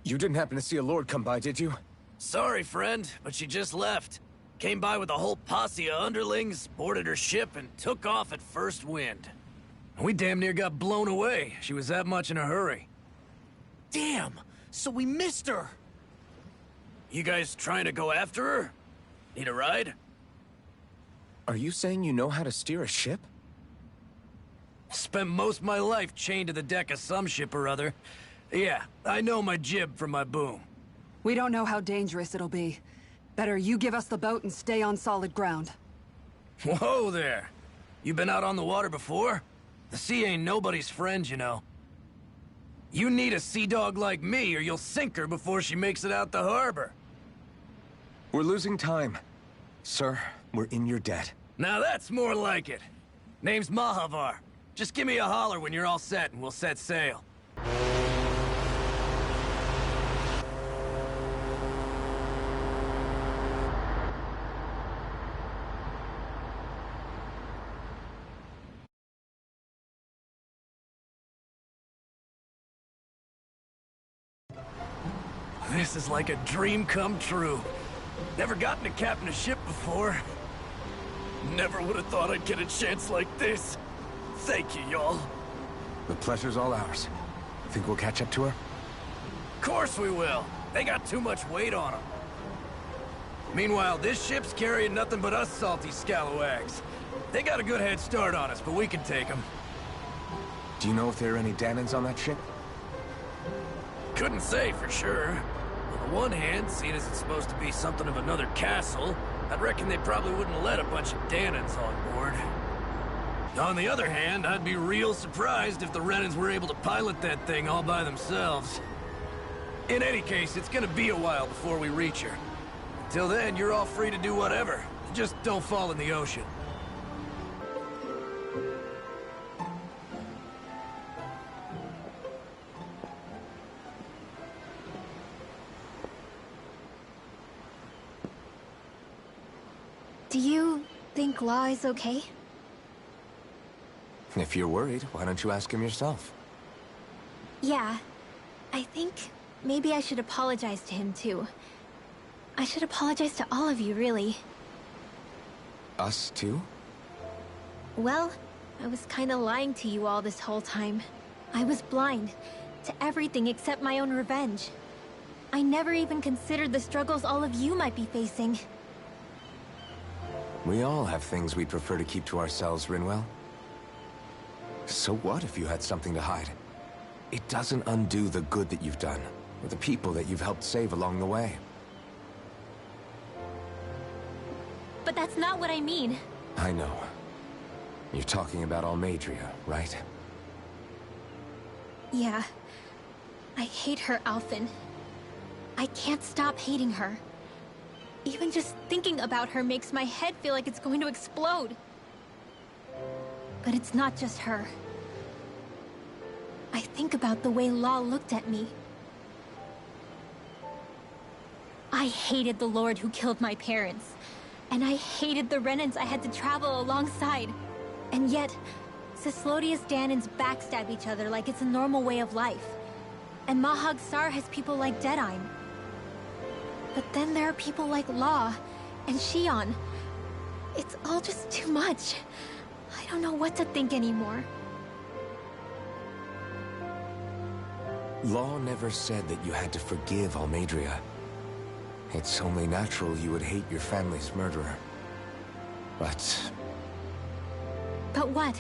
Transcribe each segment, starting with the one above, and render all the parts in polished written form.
You didn't happen to see a lord come by, did you? Sorry, friend, but she just left. Came by with a whole posse of underlings, boarded her ship, and took off at first wind. We damn near got blown away. She was that much in a hurry. Damn! So we missed her! You guys trying to go after her? Need a ride? Are you saying you know how to steer a ship? Spent most of my life chained to the deck of some ship or other. Yeah, I know my jib from my boom. We don't know how dangerous it'll be. Better you give us the boat and stay on solid ground. Whoa there! You been out on the water before? The sea ain't nobody's friend, you know. You need a sea dog like me, or you'll sink her before she makes it out the harbor. We're losing time. Sir, we're in your debt. Now that's more like it. Name's Mahavar. Just give me a holler when you're all set, and we'll set sail. This is like a dream come true. Never gotten to captain a ship before. Never would have thought I'd get a chance like this. Thank you, y'all. The pleasure's all ours. Think we'll catch up to her? Course we will. They got too much weight on them. Meanwhile, this ship's carrying nothing but us salty scalawags. They got a good head start on us, but we can take them. Do you know if there are any Danans on that ship? Couldn't say for sure. On the one hand, seeing as it's supposed to be something of another castle, I'd reckon they probably wouldn't let a bunch of Danans on board. On the other hand, I'd be real surprised if the Renans were able to pilot that thing all by themselves. In any case, it's gonna be a while before we reach her. Till then, you're all free to do whatever. Just don't fall in the ocean. Do you think Law is okay? If you're worried, why don't you ask him yourself? Yeah. I think maybe I should apologize to him too. I should apologize to all of you, really. Us too? Well, I was kinda lying to you all this whole time. I was blind to everything except my own revenge. I never even considered the struggles all of you might be facing. We all have things we'd prefer to keep to ourselves, Rinwell. So what if you had something to hide? It doesn't undo the good that you've done, or the people that you've helped save along the way. But that's not what I mean. I know. You're talking about Almeidrea, right? Yeah. I hate her, Alphen. I can't stop hating her. Even just thinking about her makes my head feel like it's going to explode. But it's not just her. I think about the way Law looked at me. I hated the Lord who killed my parents. And I hated the Renans I had to travel alongside. And yet, Cyslodia's Danans backstab each other like it's a normal way of life. And Mahag Saar has people like Deadeye. But then there are people like Law and Shionne. It's all just too much. I don't know what to think anymore. Law never said that you had to forgive Almeidrea. It's only natural you would hate your family's murderer. But... But what?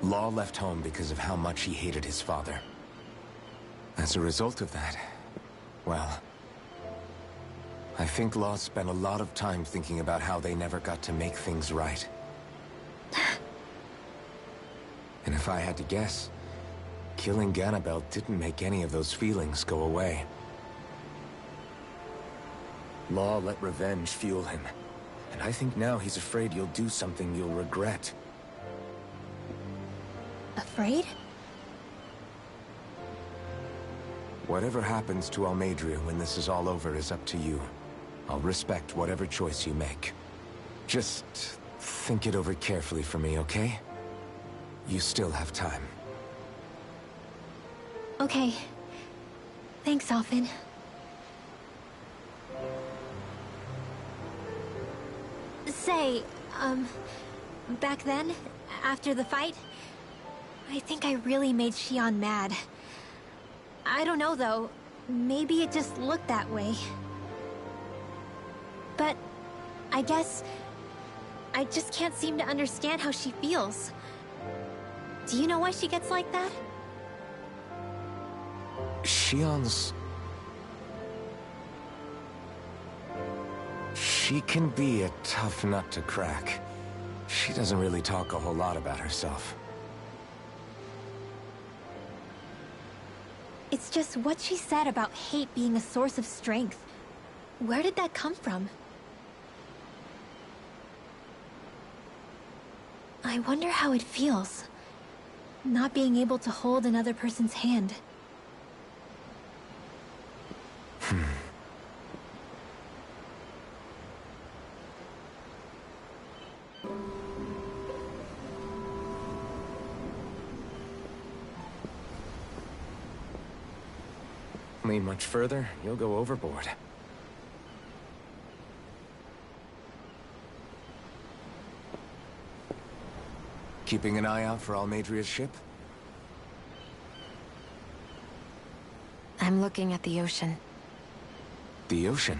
Law left home because of how much he hated his father. As a result of that, well... I think Law spent a lot of time thinking about how they never got to make things right. And if I had to guess, killing Ganabel didn't make any of those feelings go away. Law let revenge fuel him, and I think now he's afraid you'll do something you'll regret. Afraid? Whatever happens to Almeidrea when this is all over is up to you. I'll respect whatever choice you make. Just think it over carefully for me, okay? You still have time. Okay. Thanks, Alphen. Say, back then, after the fight, I think I really made Xion mad. I don't know, though. Maybe it just looked that way. But I guess I just can't seem to understand how she feels. Do you know why she gets like that? Xion's... She can be a tough nut to crack. She doesn't really talk a whole lot about herself. It's just what she said about hate being a source of strength. Where did that come from? I wonder how it feels, not being able to hold another person's hand. Lean much further, you'll go overboard. Keeping an eye out for Almeidria's ship? I'm looking at the ocean. The ocean?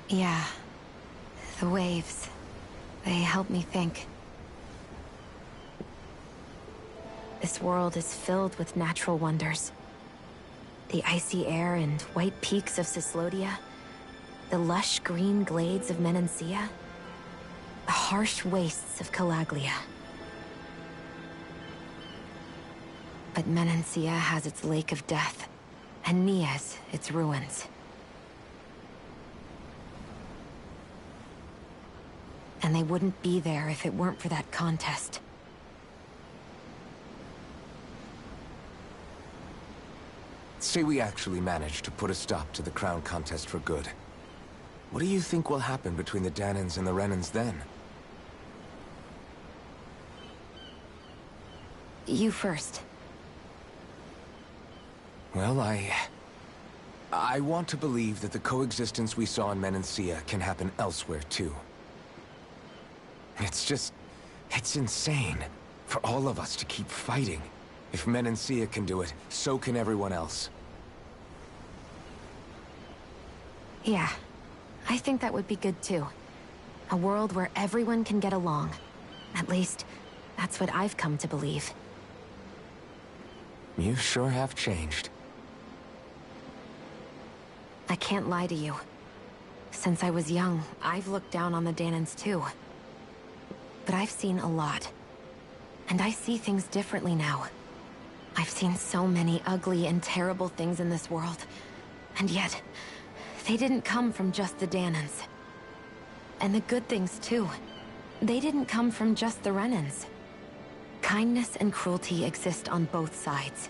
Yeah. The waves. They help me think. This world is filled with natural wonders. The icy air and white peaks of Cyslodia. The lush green glades of Menancia. The harsh wastes of Calaglia. But Menancia has its Lake of Death, and Nias its ruins. And they wouldn't be there if it weren't for that contest. Say we actually managed to put a stop to the crown contest for good. What do you think will happen between the Dahnans and the Renans then? You first. Well, I want to believe that the coexistence we saw in Menancia can happen elsewhere, too. It's insane for all of us to keep fighting. If Menancia can do it, so can everyone else. Yeah, I think that would be good too. A world where everyone can get along. At least, that's what I've come to believe. You sure have changed. I can't lie to you. Since I was young, I've looked down on the Dahnans too. But I've seen a lot. And I see things differently now. I've seen so many ugly and terrible things in this world. And yet, they didn't come from just the Dahnans. And the good things too. They didn't come from just the Renans. Kindness and cruelty exist on both sides.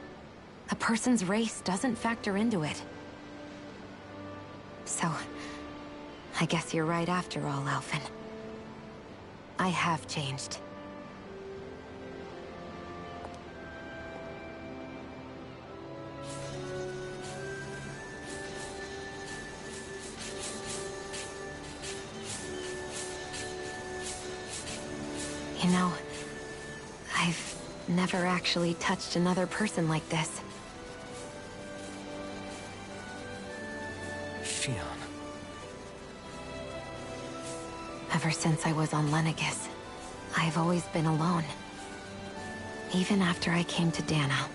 A person's race doesn't factor into it. So, I guess you're right after all, Alphen. I have changed. You know, I've never actually touched another person like this. Xion. Ever since I was on Lenegis, I've always been alone. Even after I came to Dahna.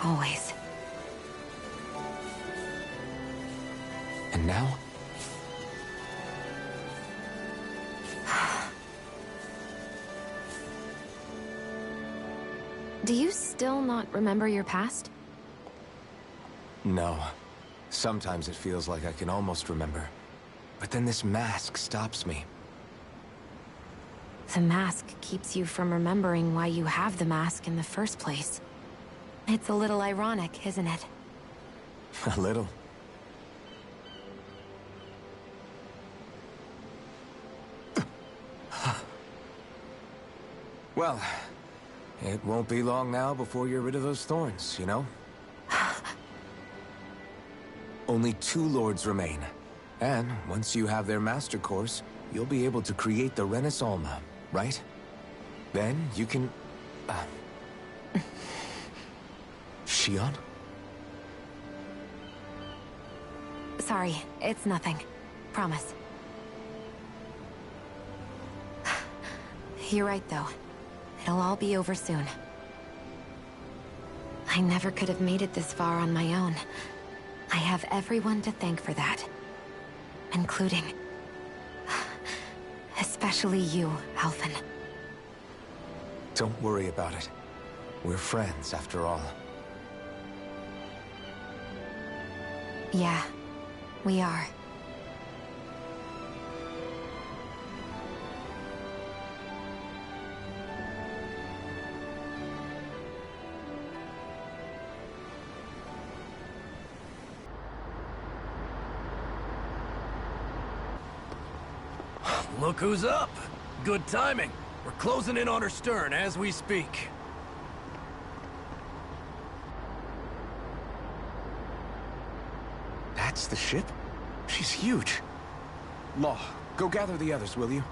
Always. And now? Do you still not remember your past? No. Sometimes it feels like I can almost remember. But then this mask stops me. The mask keeps you from remembering why you have the mask in the first place. It's a little ironic, isn't it? A little. Well, It won't be long now before you're rid of those thorns, you know? Only 2 lords remain. And once you have their master course, you'll be able to create the Renis Alma, right? Then you can... Shionne? Sorry, it's nothing. Promise. You're right, though. It'll all be over soon. I never could have made it this far on my own. I have everyone to thank for that. Including... especially you, Alphen. Don't worry about it. We're friends, after all. Yeah, we are. Look who's up! Good timing. We're closing in on her stern as we speak. That's the ship? She's huge. Law, go gather the others, will you?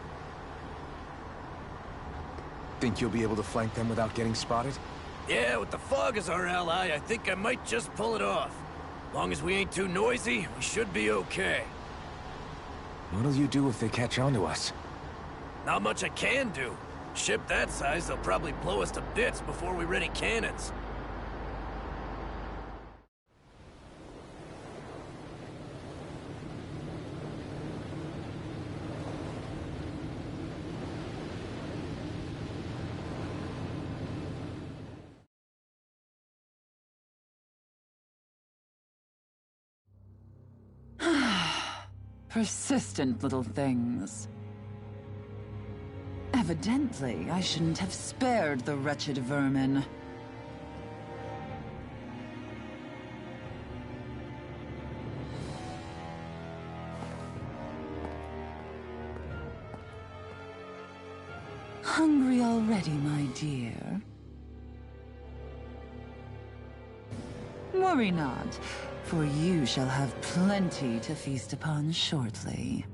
Think you'll be able to flank them without getting spotted? Yeah, with the fog as our ally, I think I might just pull it off. Long as we ain't too noisy, we should be okay. What'll you do if they catch on to us? Not much I can do. Ship that size, they'll probably blow us to bits before we ready cannons. Persistent little things. Evidently, I shouldn't have spared the wretched vermin. Hungry already, my dear? Worry not, for you shall have plenty to feast upon shortly.